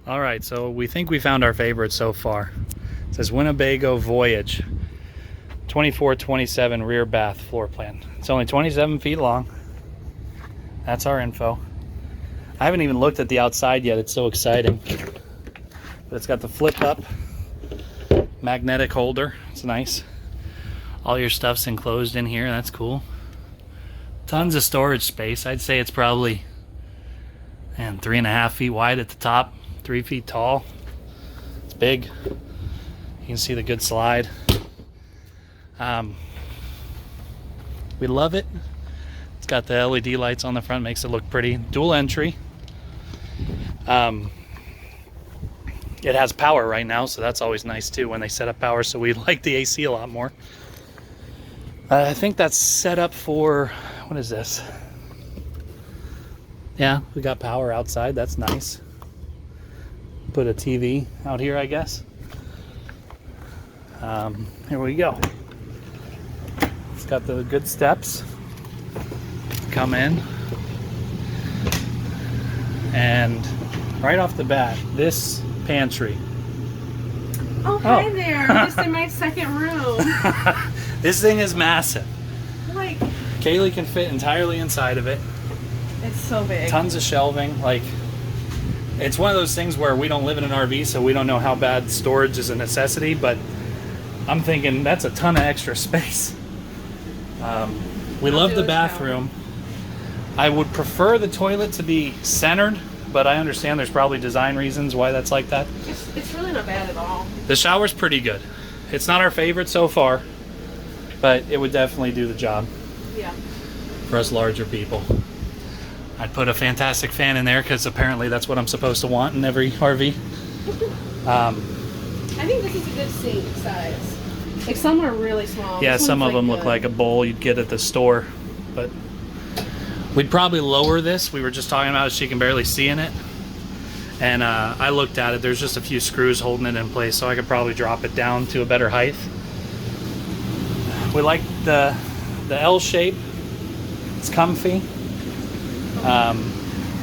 All right, so we think we found our favorite so far. It says Winnebago Voyage 2427 rear bath floor plan. It's only 27 feet long. That's our info. I haven't even looked at the outside yet. It's so exciting. But it's got the flip up magnetic holder. It's nice. All your stuff's enclosed in here. That's cool. Tons of storage space. I'd say it's probably 3.5 feet wide at the top, 3 feet tall. It's big. You can see the good slide. We love it. It's got the LED lights on the front, makes it look pretty. Dual entry. It has power right now, so that's always nice too when they set up power, so we like the AC a lot more. I think that's set up for, what is this? Yeah, we got power outside, that's nice. Put a TV out here, I guess. Here we go. It's got the good steps. Come in. And right off the bat, this pantry. Oh, hi there. I'm just in my second room. This thing is massive. Like, Kahley can fit entirely inside of it. it's so big. Tons of shelving. Like, it's one of those things where we don't live in an RV, so we don't know how bad storage is a necessity, but I'm thinking that's a ton of extra space. We love the bathroom. I would prefer the toilet to be centered, but I understand there's probably design reasons why that's like that. It's really not bad at all. The shower's pretty good. It's not our favorite so far, but it would definitely do the job. Yeah. For us larger people. I'd put a fantastic fan in there because apparently that's what I'm supposed to want in every RV. I think this is a good sink size. Like, some are really small. Yeah, This some one's of them good. look like a bowl you'd get at the store, but we'd probably lower this. We were just talking about it. She can barely see in it. And I looked at it. There's just a few screws holding it in place, so I could probably drop it down to a better height. We like the L shape. It's comfy.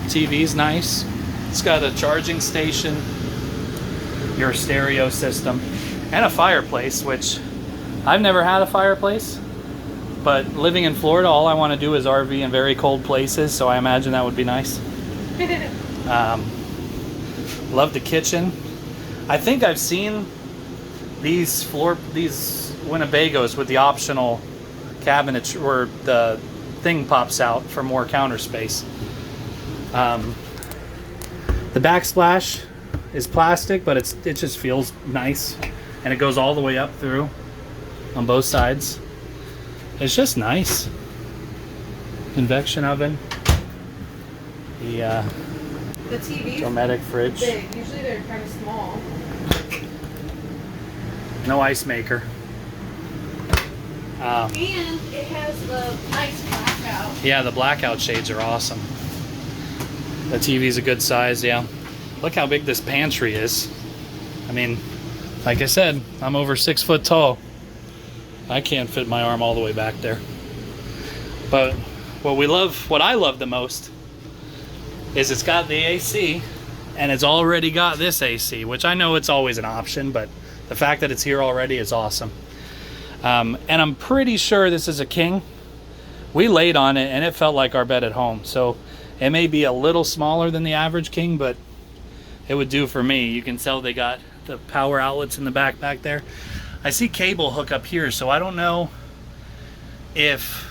TV's nice. It's got a charging station, your stereo system, and a fireplace, which I've never had a fireplace. But living in Florida, all I want to do is RV in very cold places, so I imagine that would be nice. Love the kitchen. I think I've seen these Winnebagos with the optional cabinet where the thing pops out for more counter space. The backsplash is plastic, but it just feels nice, and it goes all the way up through on both sides. It's just nice. Convection oven. The TV's Dometic fridge. big. Usually they're kind of small. No ice maker. And it has the nice blackout. Yeah, the blackout shades are awesome. The TV's a good size, yeah. Look how big this pantry is. I mean, like I said, I'm over 6 foot tall. I can't fit my arm all the way back there. But what I love the most is it's got the AC, and it's already got this AC, which I know it's always an option, but the fact that it's here already is awesome. And I'm pretty sure this is a king. We laid on it and it felt like our bed at home. So it may be a little smaller than the average king, but it would do for me. You can tell they got the power outlets in the back there. I see cable hook up here, so I don't know if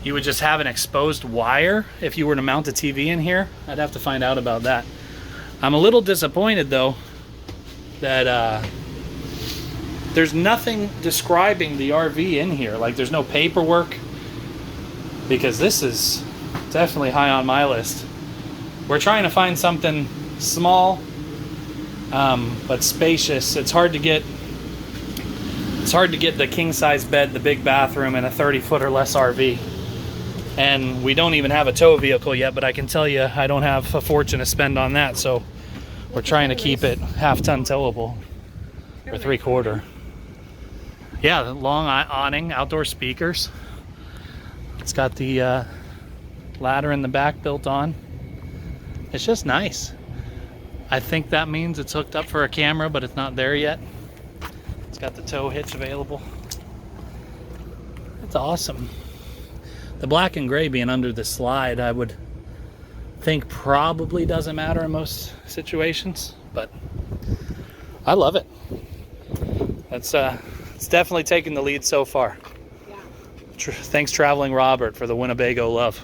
you would just have an exposed wire if you were to mount a TV in here. I'd have to find out about that. I'm a little disappointed though that there's nothing describing the RV in here. Like, there's no paperwork, because this is definitely high on my list. We're trying to find something small but spacious. It's hard to get the king size bed, the big bathroom, and a 30-foot or less RV. And we don't even have a tow vehicle yet, but I can tell you I don't have a fortune to spend on that, so we're trying to keep it half-ton towable or 3/4. Yeah, the long awning, outdoor speakers. It's got the ladder in the back built on. It's just nice. I think that means it's hooked up for a camera, but it's not there yet. It's got the tow hitch available. It's awesome. The black and gray being under the slide, I would think probably doesn't matter in most situations, but I love it. It's definitely taken the lead so far. Yeah. Thanks, Traveling Robert, for the Winnebago love.